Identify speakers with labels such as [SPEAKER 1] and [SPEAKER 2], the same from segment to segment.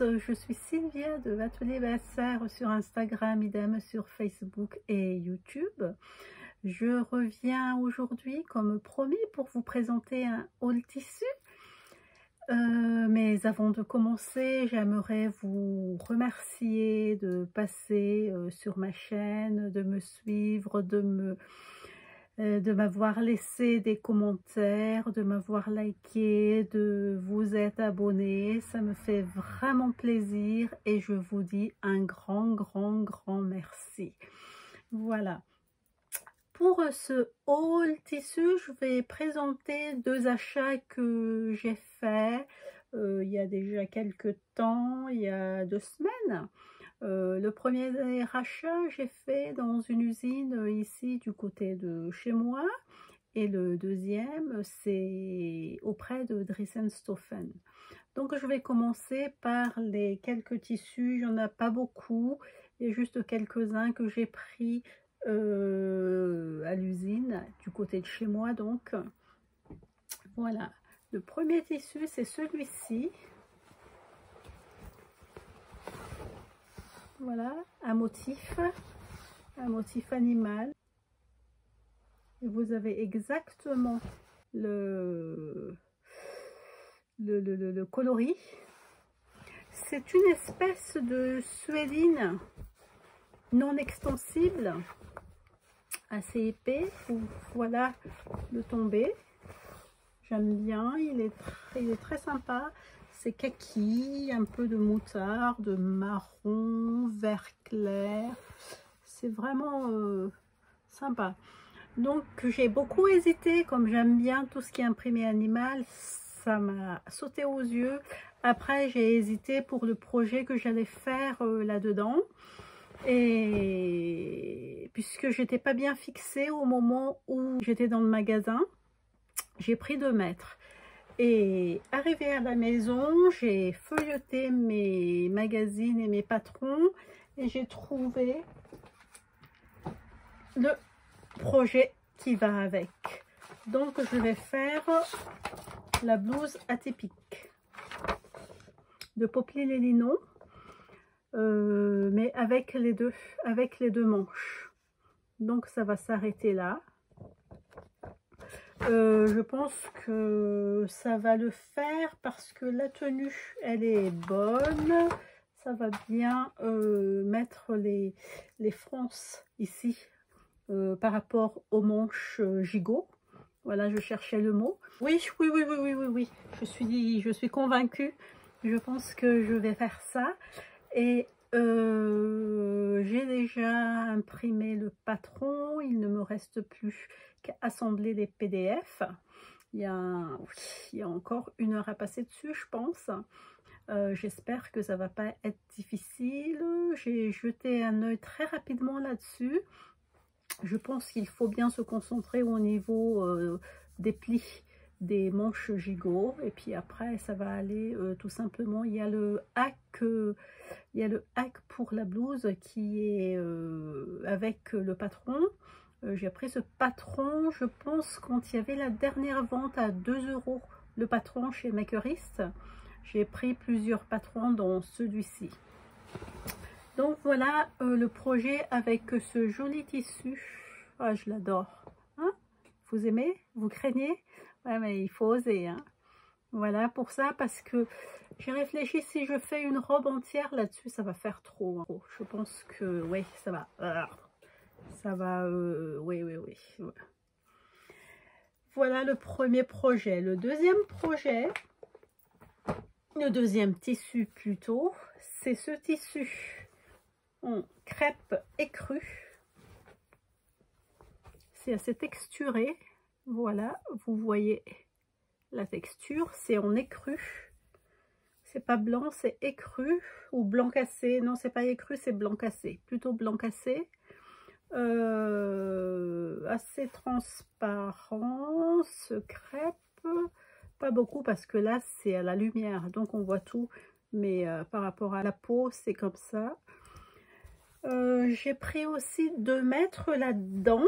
[SPEAKER 1] je suis Sylvia de l'Atelier Basser sur Instagram, idem sur Facebook et YouTube. Je reviens aujourd'hui comme promis pour vous présenter un haul tissu. Mais avant de commencer, j'aimerais vous remercier de passer sur ma chaîne, de me suivre, de m'avoir laissé des commentaires, de m'avoir liké, de vous être abonné. Ça me fait vraiment plaisir et je vous dis un grand merci. Voilà. Pour ce haul tissu, je vais présenter deux achats que j'ai faits il y a déjà quelques temps, il y a 2 semaines. Le premier achat, j'ai fait dans une usine ici du côté de chez moi. Et le deuxième, c'est auprès de Dressenstoffen. Donc je vais commencer par les quelques tissus, il n'y en a pas beaucoup. Il y a juste quelques-uns que j'ai pris à l'usine du côté de chez moi. Donc voilà, le premier tissu c'est celui-ci. Voilà, un motif animal. Et vous avez exactement le coloris. C'est une espèce de suéline non extensible, assez épais. Voilà le tombé. J'aime bien, il est très sympa. C'est kaki, un peu de moutarde, marron, vert clair. C'est vraiment sympa. Donc j'ai beaucoup hésité, comme j'aime bien tout ce qui est imprimé animal, ça m'a sauté aux yeux. Après j'ai hésité pour le projet que j'allais faire là-dedans. Et puisque j'étais pas bien fixée au moment où j'étais dans le magasin, j'ai pris 2 mètres. Et arrivé à la maison, j'ai feuilleté mes magazines et mes patrons et j'ai trouvé le projet qui va avec. Donc je vais faire la blouse atypique de Poplin-les-Lino, mais avec les deux manches. Donc ça va s'arrêter là. Je pense que ça va le faire parce que la tenue elle est bonne. Ça va bien mettre les fronces ici par rapport aux manches gigot. Voilà, je cherchais le mot. Oui, je suis convaincue. Je pense que je vais faire ça. Et j'ai déjà imprimé le patron. Il ne me reste plus qu'à assembler les PDF. Il y a encore 1 heure à passer dessus, je pense. J'espère que ça va pas être difficile. J'ai jeté un œil très rapidement là-dessus. Je pense qu'il faut bien se concentrer au niveau des plis des manches gigot, et puis après ça va aller tout simplement. Il y a le hack pour la blouse qui est avec le patron. J'ai pris ce patron, je pense, quand il y avait la dernière vente à 2 € le patron chez Makerist. J'ai pris plusieurs patrons dans celui-ci. Donc voilà le projet avec ce joli tissu. Ah, je l'adore. Hein? Vous aimez? Vous craignez? Ouais, mais il faut oser. Hein? Voilà pour ça, parce que j'ai réfléchi, si je fais une robe entière là-dessus, ça va faire trop. Hein. Je pense que oui, ça va. Oui. Voilà le premier projet. Le deuxième projet, le deuxième tissu plutôt, c'est ce tissu en crêpe écrue. C'est assez texturé. Voilà, vous voyez la texture, c'est en écru. C'est pas blanc, c'est écru ou blanc cassé. Non, c'est pas écru, c'est blanc cassé. Plutôt blanc cassé. Assez transparent, ce crêpe. Pas beaucoup parce que là, c'est à la lumière. Donc, on voit tout. Mais par rapport à la peau, c'est comme ça. J'ai pris aussi 2 mètres là-dedans.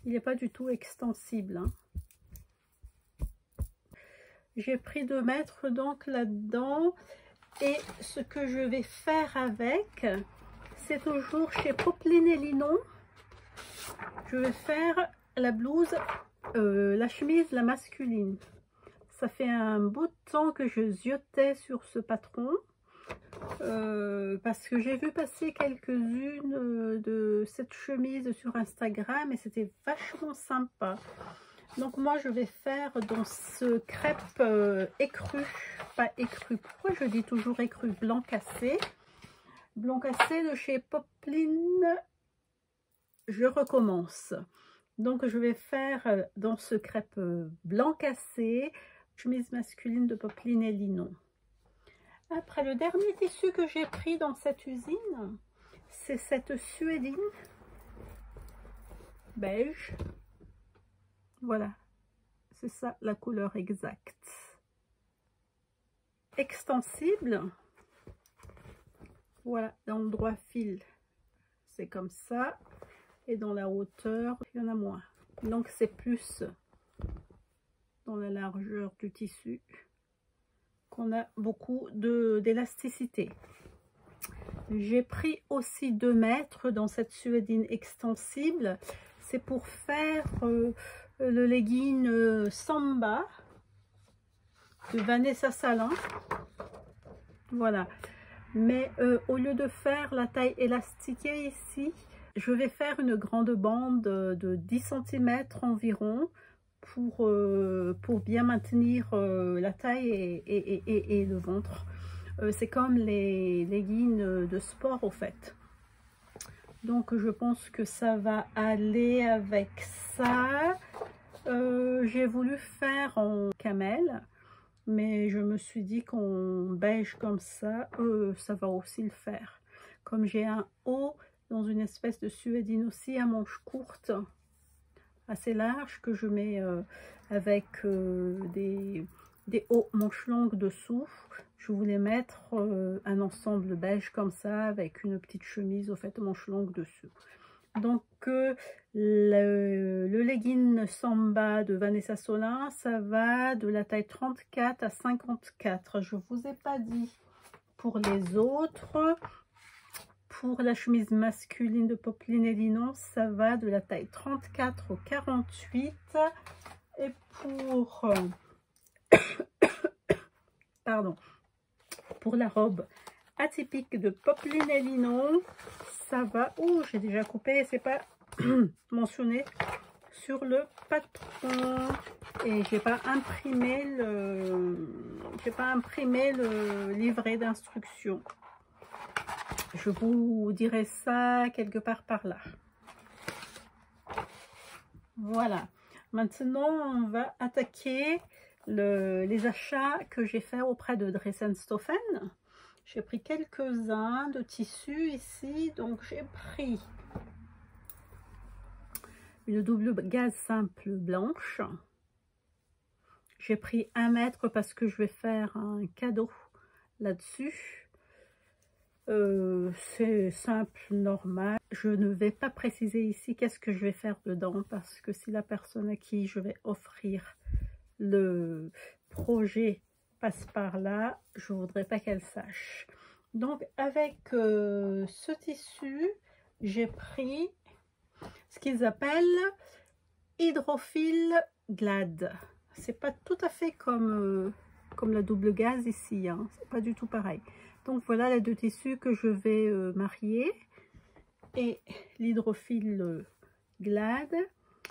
[SPEAKER 1] Il n'est pas du tout extensible. Hein. J'ai pris 2 mètres donc là-dedans. Et ce que je vais faire avec, c'est toujours chez Popeline et Linon. Je vais faire la blouse, la chemise, la masculine. Ça fait un bout de temps que je ziotais sur ce patron. Parce que j'ai vu passer quelques-unes de cette chemise sur Instagram et c'était vachement sympa. Donc moi je vais faire dans ce crêpe écru, pas écru, pourquoi je dis toujours écru, blanc cassé de chez Popeline. Je recommence. Donc je vais faire dans ce crêpe blanc cassé, chemise masculine de Popeline et Linon. Après, le dernier tissu que j'ai pris dans cette usine, c'est cette suédine beige. Voilà, c'est ça la couleur exacte. Extensible. Voilà, dans le droit fil, c'est comme ça. Et dans la hauteur, il y en a moins. Donc c'est plus dans la largeur du tissu qu'on a beaucoup d'élasticité. J'ai pris aussi 2 mètres dans cette suédine extensible. C'est pour faire le legging Samba de Vanessa Salin. Voilà. Mais au lieu de faire la taille élastiquée ici, je vais faire une grande bande de 10 cm environ pour bien maintenir la taille et le ventre. C'est comme les leggings de sport au fait. Donc je pense que ça va aller avec ça. J'ai voulu faire en camel, mais je me suis dit qu'en beige comme ça va aussi le faire. Comme j'ai un haut dans une espèce de suédine aussi à manches courtes, assez large, que je mets avec des hauts manches longues dessous. Je voulais mettre un ensemble beige comme ça avec une petite chemise au fait manches longues dessus. Donc le legging Samba de Vanessa Solin, ça va de la taille 34 à 54. Je vous ai pas dit pour les autres. Pour la chemise masculine de Popeline et Linon, ça va de la taille 34 au 48. Et pour pardon, pour la robe atypique de Popeline et Linon, ça va, oh j'ai déjà coupé, c'est pas mentionné sur le patron. Et j'ai pas imprimé le livret d'instruction. Je vous dirai ça quelque part par là. Voilà. Maintenant, on va attaquer les achats que j'ai fait auprès de Dress & Stoffen. J'ai pris quelques-uns de tissus ici. Donc, j'ai pris une double gaze simple blanche. J'ai pris 1 mètre parce que je vais faire un cadeau là-dessus. C'est simple, normal. Je ne vais pas préciser ici qu'est-ce que je vais faire dedans parce que si la personne à qui je vais offrir le projet passe par là, je voudrais pas qu'elle sache. Donc avec ce tissu, j'ai pris ce qu'ils appellent hydrophile glade. C'est pas tout à fait comme la double gaze ici, hein. C'est pas du tout pareil. Donc voilà les 2 tissus que je vais marier. Et l'hydrophile glade,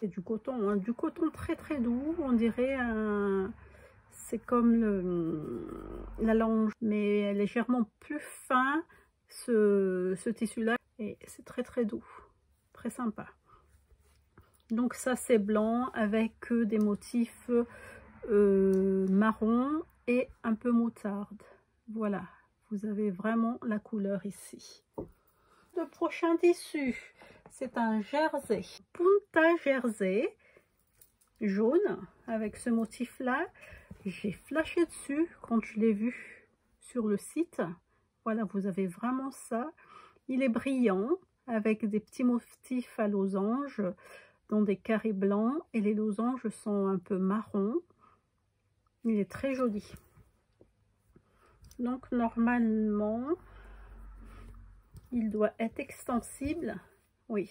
[SPEAKER 1] et du coton, hein, du coton très très doux, on dirait c'est comme la lange, mais légèrement plus fin ce tissu là, et c'est très très doux, très sympa. Donc ça c'est blanc avec des motifs marron et un peu moutarde. Voilà, vous avez vraiment la couleur ici. Le prochain tissu, c'est un jersey, Punta jersey jaune avec ce motif là. J'ai flashé dessus quand je l'ai vu sur le site. Voilà, vous avez vraiment ça. Il est brillant avec des petits motifs à losanges dans des carrés blancs et les losanges sont un peu marron. Il est très joli. Donc normalement, il doit être extensible. Oui.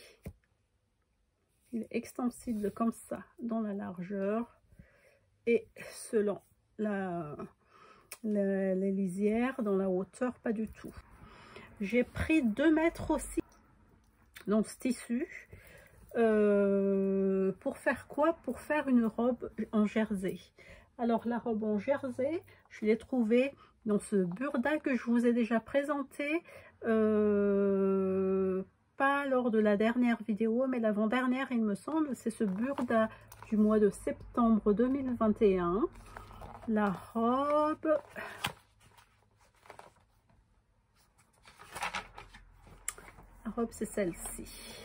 [SPEAKER 1] Il est extensible comme ça, dans la largeur. Et selon les lisières, dans la hauteur, pas du tout. J'ai pris 2 mètres aussi dans ce tissu. Pour faire quoi? Pour faire une robe en jersey. Alors la robe en jersey, je l'ai trouvée dans ce burda que je vous ai déjà présenté, pas lors de la dernière vidéo, mais l'avant-dernière il me semble. C'est ce burda du mois de septembre 2021. La robe, c'est celle-ci.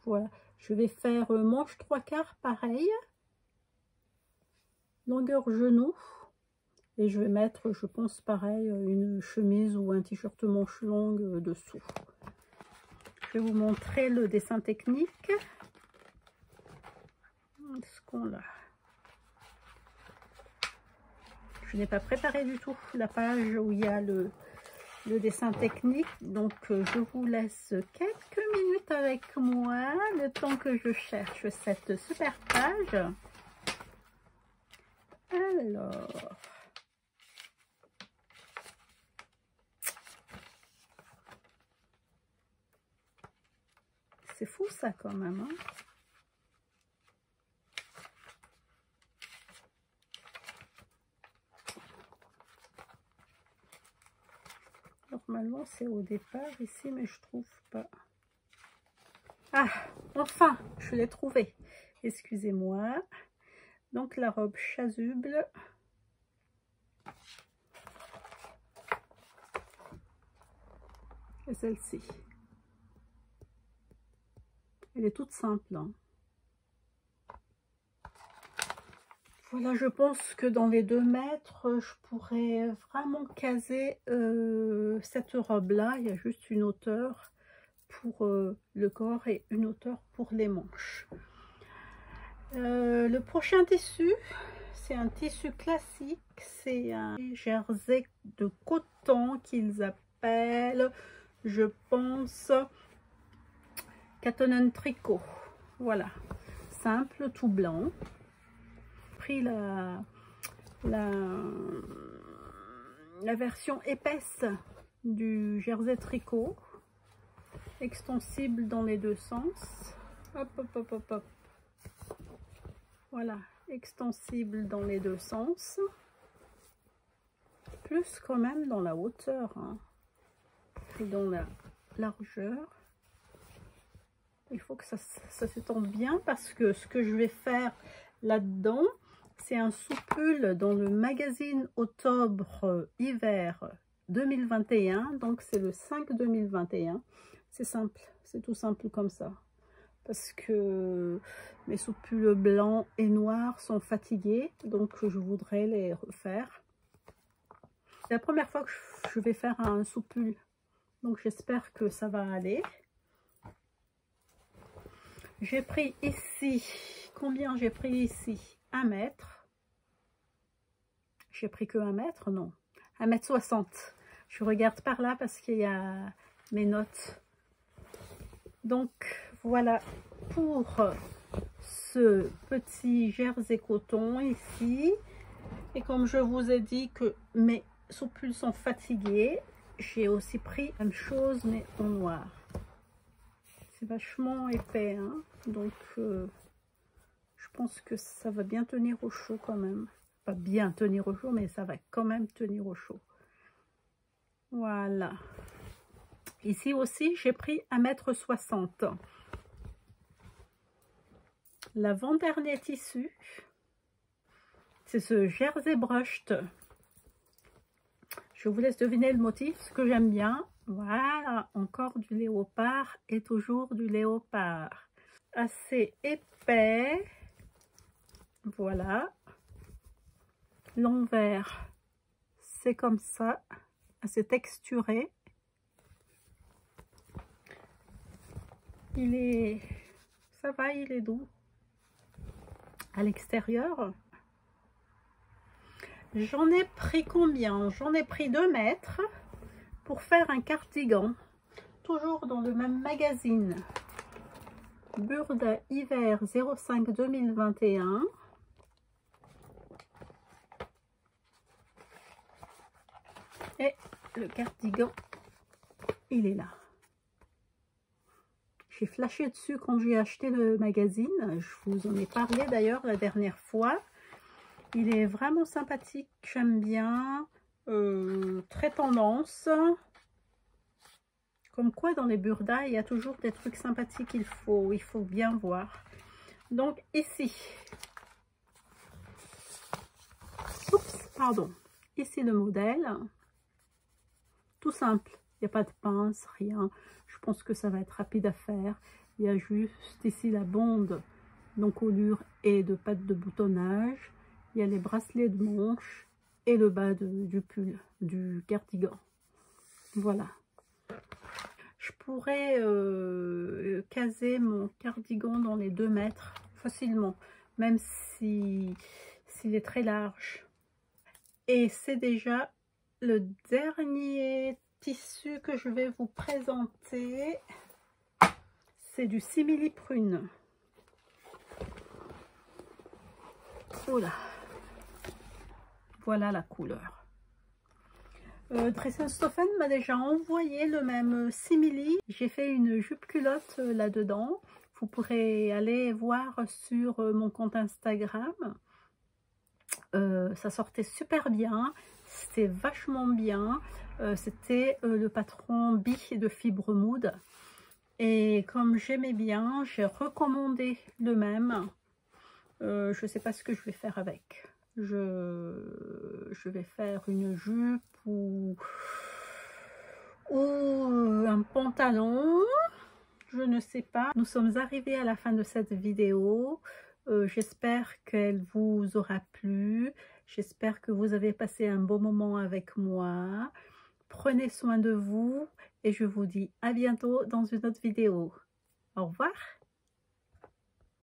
[SPEAKER 1] Voilà, je vais faire manche 3/4 pareil, longueur genou, et je vais mettre, je pense pareil, une chemise ou un t-shirt manche longue dessous. Je vais vous montrer le dessin technique. Ce qu'on a. Je n'ai pas préparé du tout la page où il y a le dessin technique, donc je vous laisse quelques minutes avec moi le temps que je cherche cette super page. Alors, c'est fou ça quand même, hein? Normalement c'est au départ ici, mais je trouve pas. Ah, enfin, je l'ai trouvé. Excusez-moi. Donc la robe chasuble. Et celle-ci. Elle est toute simple, hein. Voilà, je pense que dans les 2 mètres, je pourrais vraiment caser cette robe-là. Il y a juste une hauteur pour le corps et une hauteur pour les manches. Le prochain tissu, c'est un tissu classique. C'est un jersey de coton qu'ils appellent, je pense, Cotton Tricot. Voilà, simple, tout blanc. Pris la version épaisse du jersey tricot, extensible dans les 2 sens. Hop, hop, hop, hop, hop. Voilà, extensible dans les 2 sens. Plus quand même dans la hauteur, hein, et dans la largeur. Il faut que ça s'étende bien, parce que ce que je vais faire là-dedans, c'est un soupule dans le magazine octobre-hiver 2021. Donc c'est le 5 2021. C'est simple, c'est tout simple comme ça. Parce que mes soupules blancs et noirs sont fatigués. Donc je voudrais les refaire. C'est la première fois que je vais faire un soupule. Donc j'espère que ça va aller. J'ai pris ici, combien j'ai pris ici? 1 mètre. J'ai pris que 1 mètre, non, 1,60 m. Je regarde par là parce qu'il y a mes notes. Donc voilà pour ce petit jersey coton ici. Et comme je vous ai dit que mes soupules sont fatiguées, j'ai aussi pris la même chose mais en noir. C'est vachement épais, hein, donc je pense que ça va bien tenir au chaud quand même. Pas bien tenir au chaud, mais ça va quand même tenir au chaud. Voilà. Ici aussi, j'ai pris 1,60 m. L'avant-dernier tissu, c'est ce jersey brushed. Je vous laisse deviner le motif, ce que j'aime bien. Voilà, encore du léopard et toujours du léopard. Assez épais. Voilà. L'envers, c'est comme ça, assez texturé. Il est, ça va, il est doux. à l'extérieur. J'en ai pris combien? J'en ai pris 2 mètres pour faire un cardigan. Toujours dans le même magazine. Burda Hiver 05 2021. Et le cardigan, il est là. J'ai flashé dessus quand j'ai acheté le magazine. Je vous en ai parlé d'ailleurs la dernière fois. Il est vraiment sympathique, j'aime bien. Très tendance. Comme quoi dans les Burda, il y a toujours des trucs sympathiques, il faut bien voir. Donc ici, oups, pardon, ici le modèle. Tout simple, il n'y a pas de pince, rien. Je pense que ça va être rapide à faire. Il y a juste ici la bande d'encolure et de pattes de boutonnage. Il y a les bracelets de manche et le bas du pull, du cardigan. Voilà. Je pourrais caser mon cardigan dans les 2 mètres facilement, même s'il est très large. Et c'est déjà le dernier tissu que je vais vous présenter. C'est du simili prune. Voilà. Voilà la couleur. Dressenstoffen m'a déjà envoyé le même simili. J'ai fait une jupe culotte là-dedans. Vous pourrez aller voir sur mon compte Instagram. Ça sortait super bien. C'était vachement bien. C'était le patron Bi de Fibre Mood. Et comme j'aimais bien, j'ai recommandé le même. Je ne sais pas ce que je vais faire avec. Je vais faire une jupe ou un pantalon, je ne sais pas. Nous sommes arrivés à la fin de cette vidéo. J'espère qu'elle vous aura plu. J'espère que vous avez passé un bon moment avec moi. Prenez soin de vous et je vous dis à bientôt dans une autre vidéo. Au revoir.